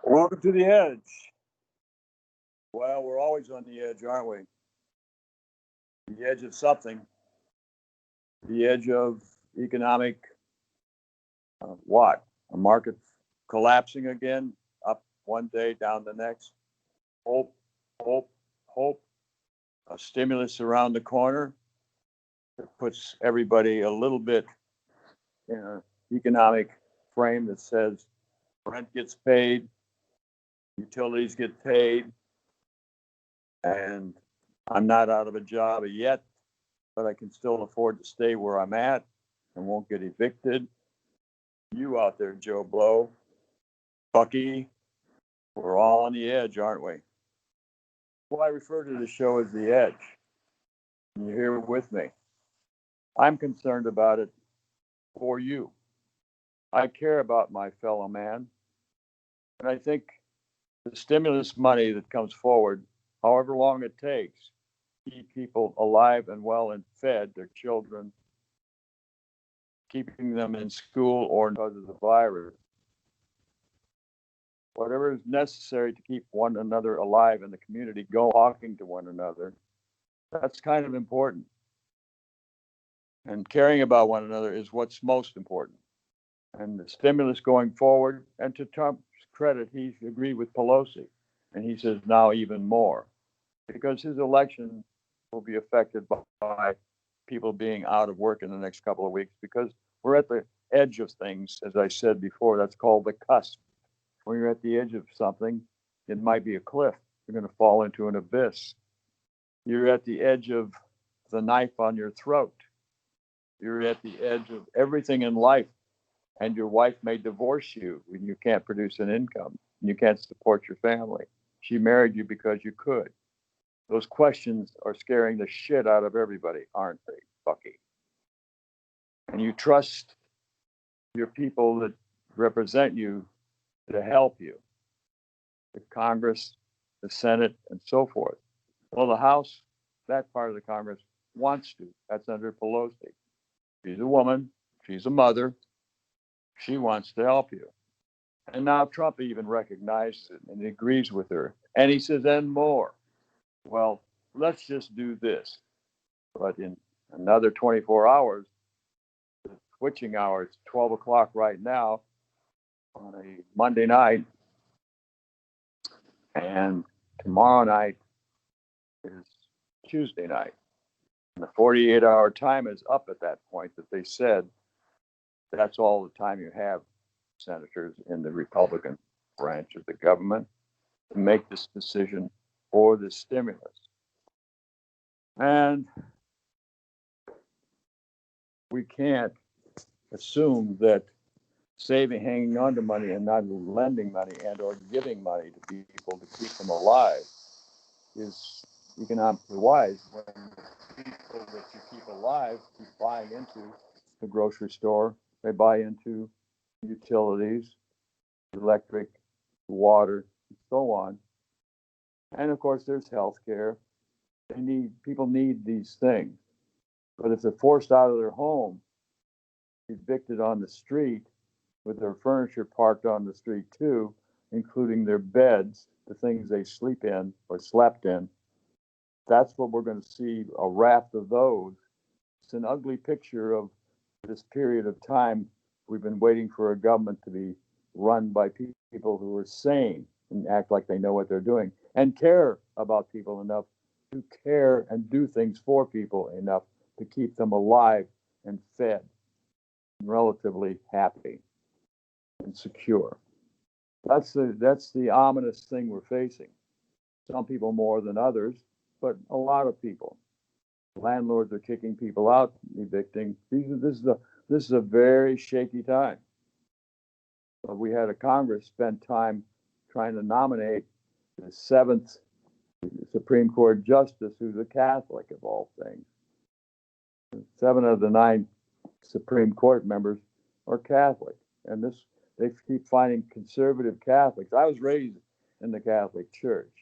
Welcome to the edge. Well, we're always on the edge, aren't we? The edge of something, the edge of economic what? A market collapsing again, up one day, down the next. Hope, hope, hope. A stimulus around the corner that puts everybody a little bit in an economic frame that says rent gets paid, utilities get paid, and I'm not out of a job yet, but I can still afford to stay where I'm at and won't get evicted. You out there, Joe Blow, Bucky, we're all on the edge, aren't we? Well, I refer to the show as the edge. And you're here with me. I'm concerned about it for you. I care about my fellow man. And I think the stimulus money that comes forward, however long it takes, keep people alive and well and fed, their children, keeping them in school or because of the virus. Whatever is necessary to keep one another alive in the community, go talking to one another. That's kind of important. And caring about one another is what's most important. And the stimulus going forward, and to Trump's credit, he's agreed with Pelosi. And he says now even more, because his election will be affected by people being out of work in the next couple of weeks, because we're at the edge of things. As I said before, that's called the cusp. When you're at the edge of something, it might be a cliff. You're going to fall into an abyss. You're at the edge of the knife on your throat. You're at the edge of everything in life. And your wife may divorce you when you can't produce an income and you can't support your family. She married you because you could. Those questions are scaring the shit out of everybody, aren't they, Bucky? And you trust your people that represent you to help you, the Congress, the Senate, and so forth. Well, the House, that part of the Congress wants to. That's under Pelosi. She's a woman. She's a mother. She wants to help you. And now Trump even recognizes it and agrees with her. And he says, and more. Well, let's just do this. But in another 24 hours, the switching hour, it's 12 o'clock right now on a Monday night. And tomorrow night is Tuesday night. And the 48-hour time is up at that point that they said that's all the time you have, senators in the Republican branch of the government, to make this decision for the stimulus. And we can't assume that saving, hanging on to money and not lending money and or giving money to people to keep them alive is economically wise when the people that you keep alive keep buying into the grocery store, they buy into utilities, electric, water, and so on. And of course, there's health care. People need these things. But if they're forced out of their home, evicted on the street, with their furniture parked on the street too, including their beds, the things they sleep in or slept in, that's what we're going to see, a raft of those. It's an ugly picture of this period of time. We've been waiting for a government to be run by people who are sane and act like they know what they're doing and care about people enough to care and do things for people enough to keep them alive and fed and relatively happy and secure. That's the ominous thing we're facing. Some people more than others, but a lot of people. Landlords are kicking people out, evicting. This is a very shaky time. But we had a Congress spend time trying to nominate the seventh Supreme Court justice, who's a Catholic of all things. 7 of the 9 Supreme Court members are Catholic, and they keep finding conservative Catholics. I was raised in the Catholic Church.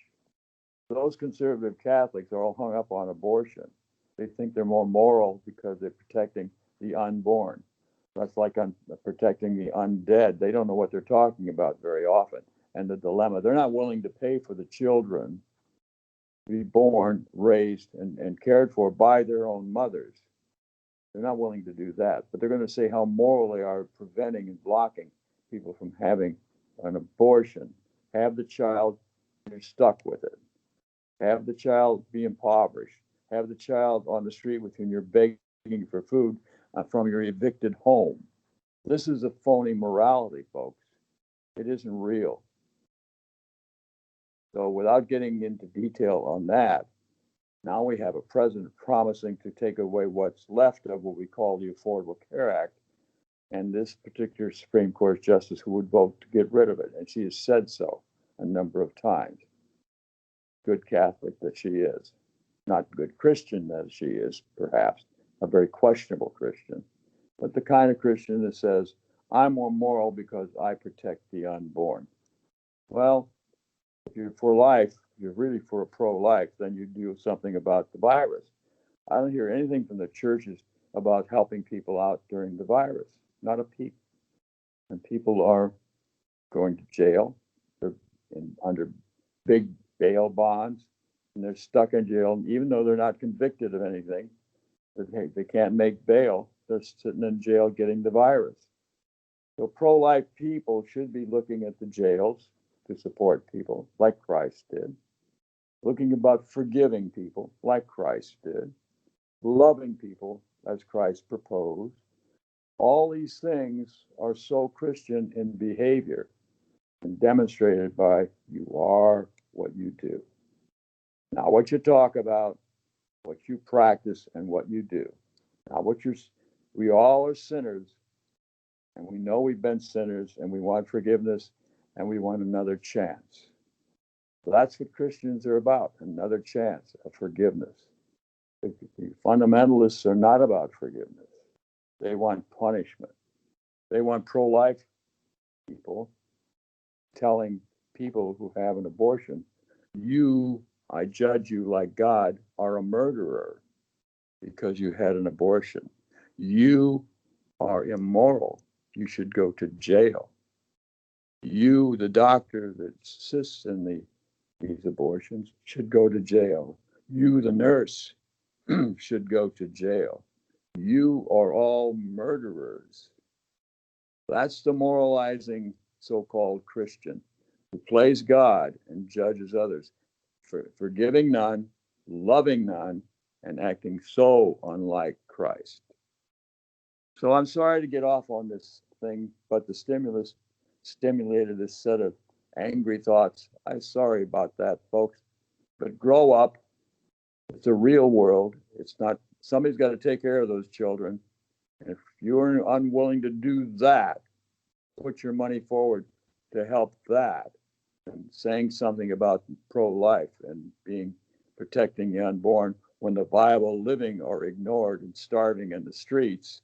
Those conservative Catholics are all hung up on abortion. They think they're more moral because they're protecting the unborn. That's like protecting the undead. They don't know what they're talking about very often. and the dilemma. They're not willing to pay for the children to be born, raised, and cared for by their own mothers. They're not willing to do that, but they're going to say how moral they are preventing and blocking people from having an abortion. Have the child, you're stuck with it. Have the child be impoverished. Have the child on the street with whom you're begging for food from your evicted home. This is a phony morality, folks. It isn't real. So without getting into detail on that, now we have a president promising to take away what's left of what we call the Affordable Care Act, and this particular Supreme Court justice who would vote to get rid of it, and she has said so a number of times. Good Catholic that she is, not good Christian that she is, perhaps a very questionable Christian, but the kind of Christian that says, I'm more moral because I protect the unborn. Well, if you're for life, if you're really for a pro-life, then you do something about the virus. I don't hear anything from the churches about helping people out during the virus. Not a peep. And people are going to jail. They're under big bail bonds, and they're stuck in jail. Even though they're not convicted of anything, they can't make bail. They're sitting in jail getting the virus. So pro-life people should be looking at the jails to support people like Christ did, looking about forgiving people like Christ did, loving people as Christ proposed. All these things are so Christian in behavior and demonstrated by you are what you do. Not what you talk about, what you practice and what you do. Now, we all are sinners, and we know we've been sinners, and we want forgiveness, and we want another chance. So that's what Christians are about, another chance of forgiveness. The fundamentalists are not about forgiveness. They want punishment. They want pro-life people telling people who have an abortion, I judge you like God, are a murderer because you had an abortion. You are immoral. You should go to jail. You, the doctor that assists in these abortions, should go to jail. You, the nurse, should go to jail. You are all murderers. That's the moralizing so-called Christian who plays God and judges others, forgiving none, loving none, and acting so unlike Christ. So I'm sorry to get off on this thing, but the stimulus stimulated a set of angry thoughts. I'm sorry about that, folks. But grow up. It's a real world. It's not, somebody's got to take care of those children. And if you're unwilling to do that, put your money forward to help that. And saying something about pro-life and protecting the unborn when the viable living are ignored and starving in the streets,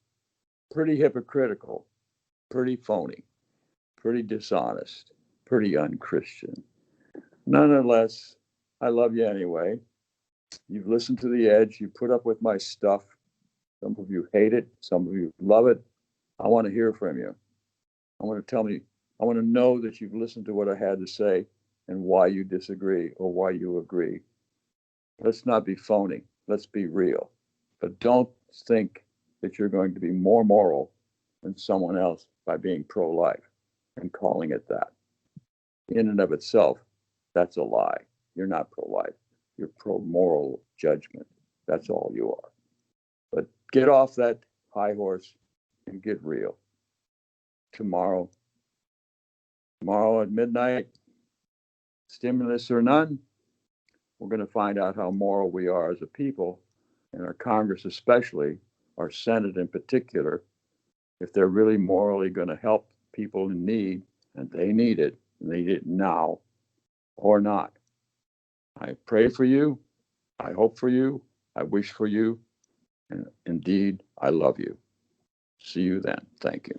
pretty hypocritical, pretty phony, pretty dishonest, pretty unchristian. Nonetheless, I love you anyway. You've listened to The Edge. You put up with my stuff. Some of you hate it. Some of you love it. I want to hear from you. I want to know that you've listened to what I had to say and why you disagree or why you agree. Let's not be phony. Let's be real. But don't think that you're going to be more moral than someone else by being pro-life and calling it that. In and of itself, that's a lie. You're not pro-life. You're pro-moral judgment. That's all you are. But get off that high horse and get real. Tomorrow at midnight, stimulus or none, we're going to find out how moral we are as a people, and our Congress especially, our Senate in particular, if they're really morally going to help people in need, and they need it now, or not. I pray for you. I hope for you. I wish for you. And indeed, I love you. See you then. Thank you.